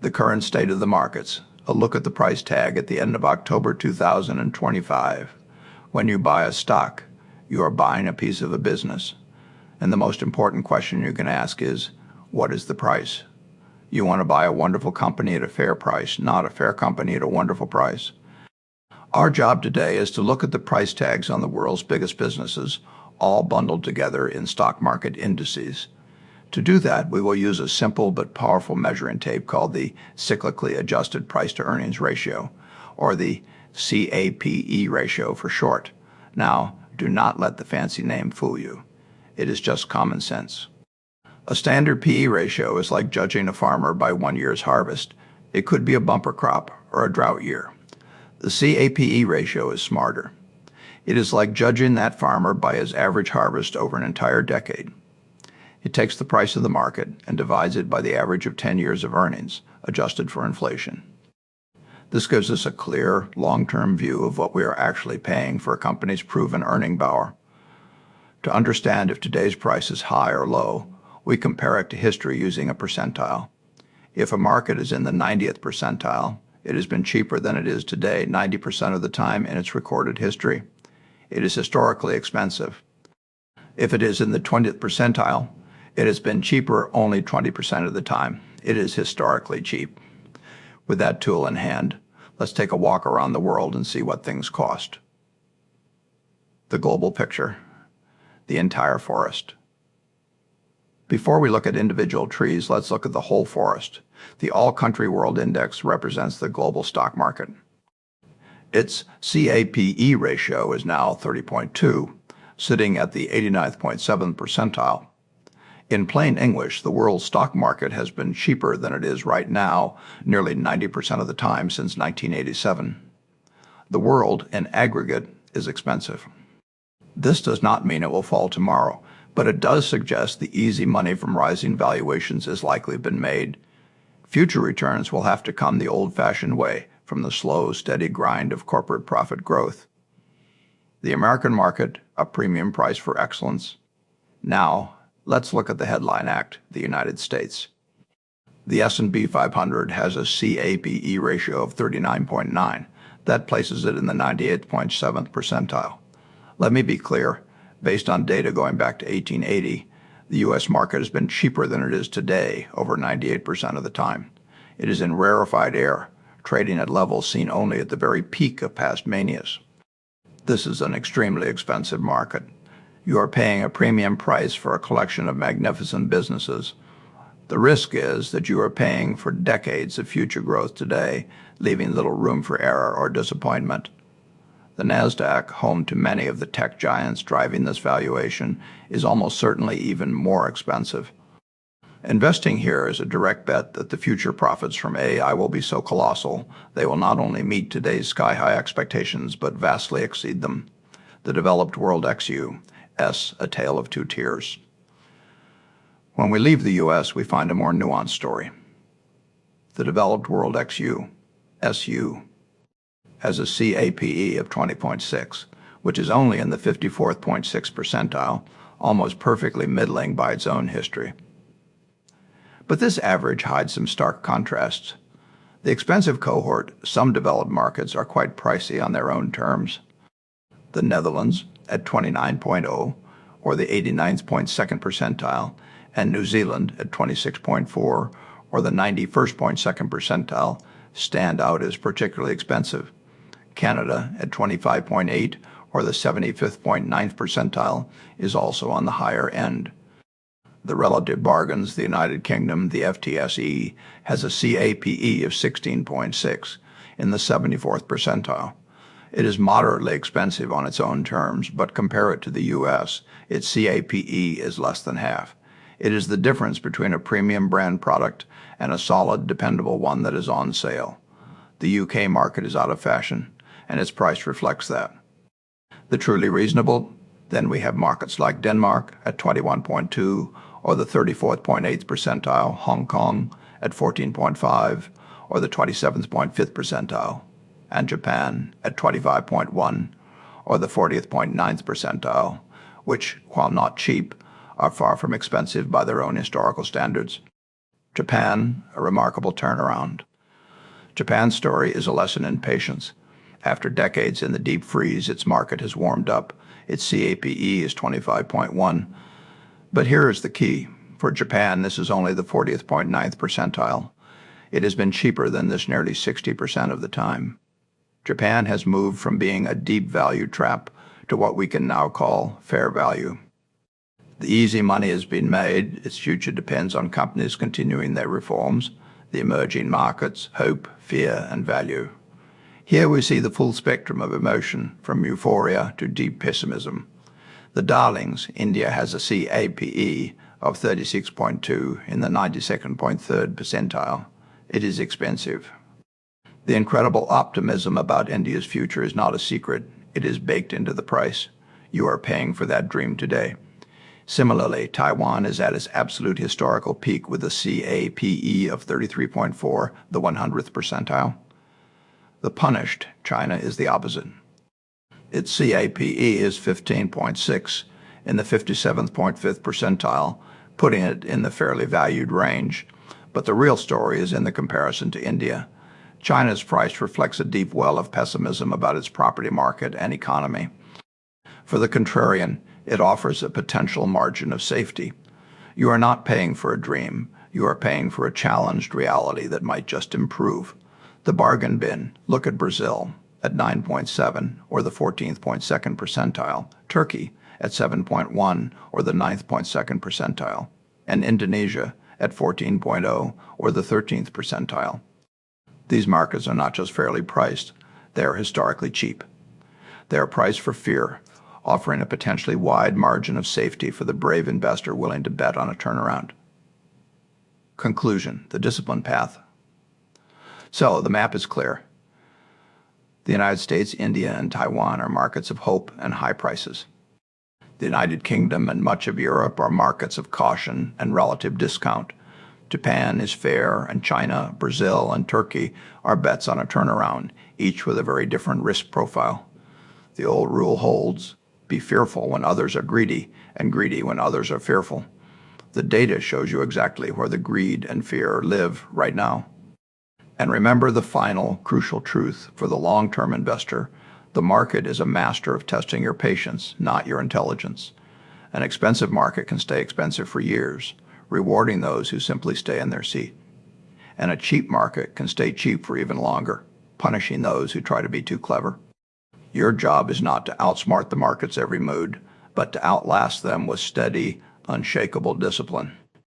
The current state of the markets, a look at the price tag at the end of October 2025. When you buy a stock, you are buying a piece of a business. And the most important question you can ask is, what is the price? You want to buy a wonderful company at a fair price, not a fair company at a wonderful price. Our job today is to look at the price tags on the world's biggest businesses, all bundled together in stock market indices. To do that, we will use a simple but powerful measuring tape called the cyclically adjusted price-to-earnings ratio, or the CAPE ratio for short. Now, do not let the fancy name fool you. It is just common sense. A standard PE ratio is like judging a farmer by 1 year's harvest. It could be a bumper crop or a drought year. The CAPE ratio is smarter. It is like judging that farmer by his average harvest over an entire decade. It takes the price of the market and divides it by the average of 10 years of earnings, adjusted for inflation. This gives us a clear, long-term view of what we are actually paying for a company's proven earning power. To understand if today's price is high or low, we compare it to history using a percentile. If a market is in the 90th percentile, it has been cheaper than it is today 90% of the time in its recorded history. It is historically expensive. If it is in the 20th percentile, it has been cheaper only 20% of the time. It is historically cheap. With that tool in hand, let's take a walk around the world and see what things cost. The global picture. The entire forest. Before we look at individual trees, let's look at the whole forest. The All-Country World Index represents the global stock market. Its CAPE ratio is now 30.2, sitting at the 89th.7th percentile. In plain English, the world stock market has been cheaper than it is right now nearly 90% of the time since 1987. The world, in aggregate, is expensive. This does not mean it will fall tomorrow, but it does suggest the easy money from rising valuations has likely been made. Future returns will have to come the old-fashioned way, from the slow, steady grind of corporate profit growth. The American market, a premium price for excellence. Now, let's look at the headline act, the United States. The S&P 500 has a CAPE ratio of 39.9. That places it in the 98.7th percentile. Let me be clear, based on data going back to 1880, the U.S. market has been cheaper than it is today over 98% of the time. It is in rarefied air, trading at levels seen only at the very peak of past manias. This is an extremely expensive market. You are paying a premium price for a collection of magnificent businesses. The risk is that you are paying for decades of future growth today, leaving little room for error or disappointment. The NASDAQ, home to many of the tech giants driving this valuation, is almost certainly even more expensive. Investing here is a direct bet that the future profits from AI will be so colossal they will not only meet today's sky-high expectations but vastly exceed them. The developed world XU, S, a tale of two tiers. When we leave the U.S., we find a more nuanced story. The developed world XU, SU, has a CAPE of 20.6, which is only in the 54th.6 percentile, almost perfectly middling by its own history. But this average hides some stark contrasts. The expensive cohort, some developed markets, are quite pricey on their own terms. The Netherlands, at 29.0, or the 89th.2nd percentile, and New Zealand at 26.4, or the 91st.2nd percentile, stand out as particularly expensive. Canada, at 25.8, or the 75th.9th percentile, is also on the higher end. The relative bargains, the United Kingdom, the FTSE, has a CAPE of 16.6 in the 74th percentile. It is moderately expensive on its own terms, but compare it to the U.S., its CAPE is less than half. It is the difference between a premium brand product and a solid, dependable one that is on sale. The UK market is out of fashion, and its price reflects that. The truly reasonable, then we have markets like Denmark at 21.2, or the 34th.8th percentile, Hong Kong at 14.5, or the 27th.5th percentile, and Japan at 25.1, or the 40th.9th percentile, which, while not cheap, are far from expensive by their own historical standards. Japan, a remarkable turnaround. Japan's story is a lesson in patience. After decades in the deep freeze, its market has warmed up. Its CAPE is 25.1. But here is the key. For Japan, this is only the 40th.9th percentile. It has been cheaper than this nearly 60% of the time. Japan has moved from being a deep value trap to what we can now call fair value. The easy money has been made. Its future depends on companies continuing their reforms, the emerging markets, hope, fear, and value. Here we see the full spectrum of emotion, from euphoria to deep pessimism. The darlings, India has a CAPE of 36.2 in the 92nd.3rd percentile. It is expensive. The incredible optimism about India's future is not a secret. It is baked into the price. You are paying for that dream today. Similarly, Taiwan is at its absolute historical peak with a CAPE of 33.4, the 100th percentile. The punished, China, is the opposite. Its CAPE is 15.6 in the 57th.5th percentile, putting it in the fairly valued range. But the real story is in the comparison to India. China's price reflects a deep well of pessimism about its property market and economy. For the contrarian, it offers a potential margin of safety. You are not paying for a dream. You are paying for a challenged reality that might just improve. The bargain bin, look at Brazil at 9.7 or the 14th.2nd percentile, Turkey at 7.1 or the 9th.2nd percentile, and Indonesia at 14.0 or the 13th percentile. These markets are not just fairly priced, they are historically cheap. They are priced for fear, offering a potentially wide margin of safety for the brave investor willing to bet on a turnaround. Conclusion: the discipline path. So, the map is clear. The United States, India, and Taiwan are markets of hope and high prices. The United Kingdom and much of Europe are markets of caution and relative discount. Japan is fair, and China, Brazil, and Turkey are bets on a turnaround, each with a very different risk profile. The old rule holds: be fearful when others are greedy, and greedy when others are fearful. The data shows you exactly where the greed and fear live right now. And remember the final, crucial truth for the long-term investor: the market is a master of testing your patience, not your intelligence. An expensive market can stay expensive for years, rewarding those who simply stay in their seat. And a cheap market can stay cheap for even longer, punishing those who try to be too clever. Your job is not to outsmart the market's every mood, but to outlast them with steady, unshakable discipline.